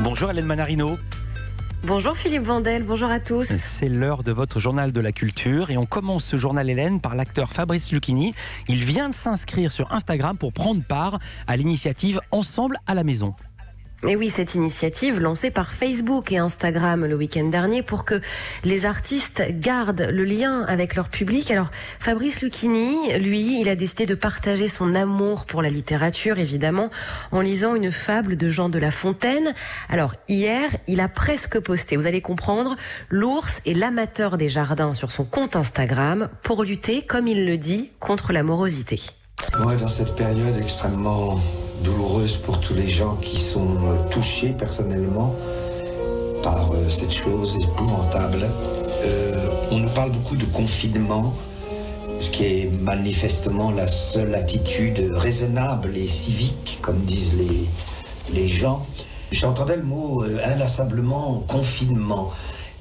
Bonjour Hélène Manarino. Bonjour Philippe Vandel, bonjour à tous. C'est l'heure de votre journal de la culture et on commence ce journal Hélène par l'acteur Fabrice Lucchini. Il vient de s'inscrire sur Instagram pour prendre part à l'initiative Ensemble à la maison. Et oui, cette initiative lancée par Facebook et Instagram le week-end dernier pour que les artistes gardent le lien avec leur public. Alors, Fabrice Lucchini, lui, il a décidé de partager son amour pour la littérature, évidemment, en lisant une fable de Jean de La Fontaine. Alors, hier, il a presque posté, vous allez comprendre, l'ours et l'amateur des jardins sur son compte Instagram pour lutter, comme il le dit, contre la morosité. Moi, dans cette période extrêmement douloureuse pour tous les gens qui sont touchés personnellement par cette chose épouvantable, on nous parle beaucoup de confinement, ce qui est manifestement la seule attitude raisonnable et civique, comme disent les gens. J'entendais le mot inlassablement confinement,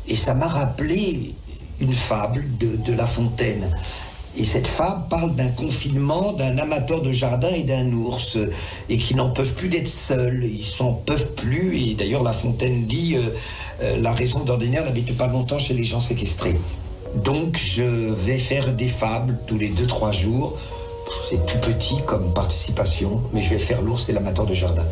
et ça m'a rappelé une fable de La Fontaine. Et cette fable parle d'un confinement, d'un amateur de jardin et d'un ours, et qui n'en peuvent plus d'être seuls, ils s'en peuvent plus, et d'ailleurs La Fontaine dit la raison d'ordinaire n'habite pas longtemps chez les gens séquestrés. Donc je vais faire des fables tous les 2-3 jours, c'est tout petit comme participation, mais je vais faire l'ours et l'amateur de jardin.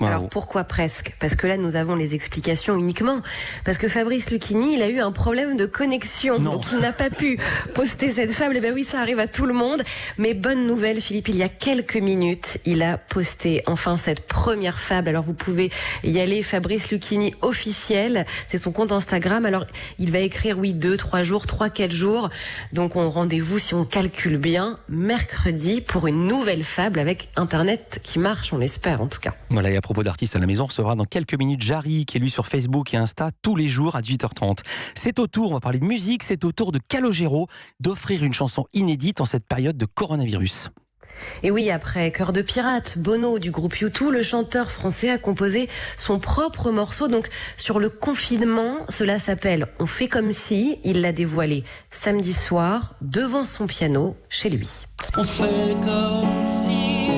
Alors pourquoi presque ? Parce que là nous avons les explications uniquement. Parce que Fabrice Lucchini, il a eu un problème de connexion. Donc il n'a pas pu poster cette fable. Et ben oui, ça arrive à tout le monde. Mais bonne nouvelle Philippe, il y a quelques minutes, il a posté enfin cette première fable. Alors vous pouvez y aller, Fabrice Lucchini officiel. C'est son compte Instagram. Alors il va écrire 2-3 jours, 3-4 jours. Donc on rendez-vous, si on calcule bien, mercredi pour une nouvelle fable avec Internet qui marche, on l'espère en tout cas. Voilà, et à propos d'artistes à la maison, on recevra dans quelques minutes Jarry, qui est lui sur Facebook et Insta tous les jours à 18h30. C'est au tour, on va parler de musique, c'est au tour de Calogero d'offrir une chanson inédite en cette période de coronavirus. Et oui, après Cœur de pirate, Bono du groupe U2, le chanteur français a composé son propre morceau. Donc sur le confinement, cela s'appelle On fait comme si. Il l'a dévoilé samedi soir devant son piano chez lui. On fait comme si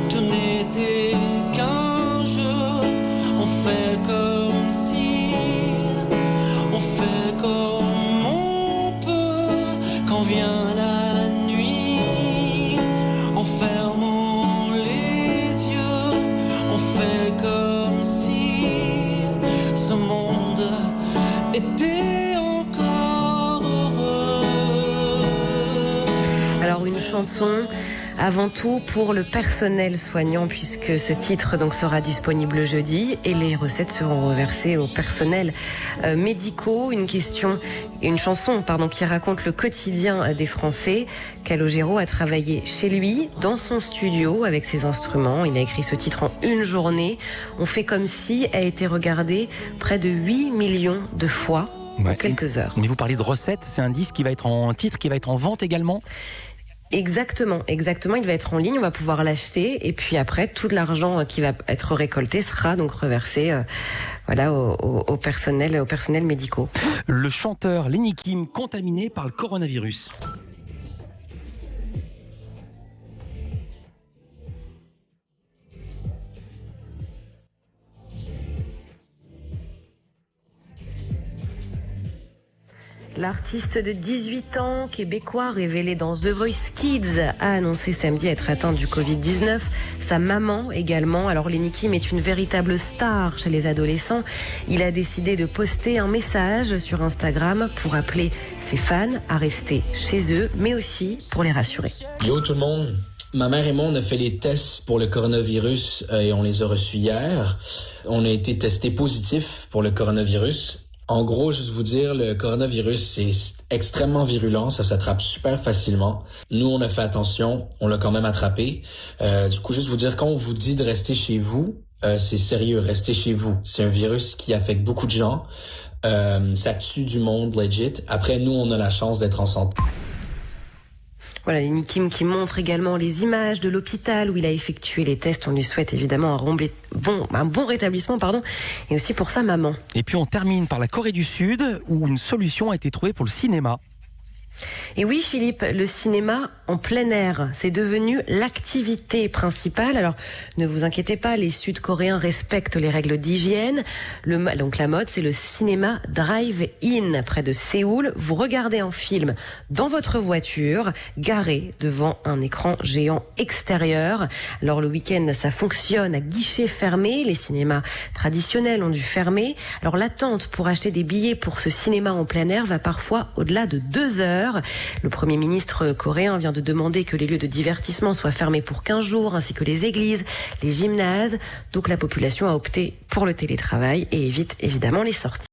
tout n'était qu'un jeu. On fait comme si, on fait comme on peut. Quand vient la nuit, en fermant les yeux, on fait comme si ce monde était encore heureux. Alors une chanson avant tout pour le personnel soignant, puisque ce titre donc sera disponible jeudi et les recettes seront reversées aux personnels médicaux. Une chanson qui raconte le quotidien des Français. Calogero a travaillé chez lui, dans son studio, avec ses instruments. Il a écrit ce titre en une journée. On fait comme si a été regardé près de 8 millions de fois en quelques heures. Mais vous parlez de recettes, c'est un disque qui va être en titre, qui va être en vente également ? Exactement. Il va être en ligne, on va pouvoir l'acheter et puis après tout l'argent qui va être récolté sera donc reversé au personnel médicaux. Le chanteur Lenny Kim contaminé par le coronavirus. L'artiste de 18 ans, québécois, révélé dans The Voice Kids, a annoncé samedi être atteint du Covid-19. Sa maman également. Alors Lenny Kim est une véritable star chez les adolescents. Il a décidé de poster un message sur Instagram pour appeler ses fans à rester chez eux, mais aussi pour les rassurer. Yo tout le monde, ma mère et moi on a fait les tests pour le coronavirus et on les a reçus hier. On a été testés positifs pour le coronavirus. En gros, juste vous dire, le coronavirus, c'est extrêmement virulent, ça s'attrape super facilement. Nous, on a fait attention, on l'a quand même attrapé. Du coup, juste vous dire, quand on vous dit de rester chez vous, c'est sérieux, restez chez vous. C'est un virus qui affecte beaucoup de gens. Ça tue du monde, legit. Après, nous, on a la chance d'être en santé. Voilà, Lenny Kim qui montre également les images de l'hôpital où il a effectué les tests. On lui souhaite évidemment un bon rétablissement, et aussi pour sa maman. Et puis on termine par la Corée du Sud où une solution a été trouvée pour le cinéma. Et oui, Philippe, le cinéma en plein air, c'est devenu l'activité principale. Alors, ne vous inquiétez pas, les Sud-Coréens respectent les règles d'hygiène. Donc la mode, c'est le cinéma drive-in près de Séoul. Vous regardez un film dans votre voiture, garé devant un écran géant extérieur. Alors le week-end, ça fonctionne à guichet fermé. Les cinémas traditionnels ont dû fermer. Alors l'attente pour acheter des billets pour ce cinéma en plein air va parfois au-delà de 2 heures. Le Premier ministre coréen vient de demander que les lieux de divertissement soient fermés pour 15 jours, ainsi que les églises, les gymnases. Donc la population a opté pour le télétravail et évite évidemment les sorties.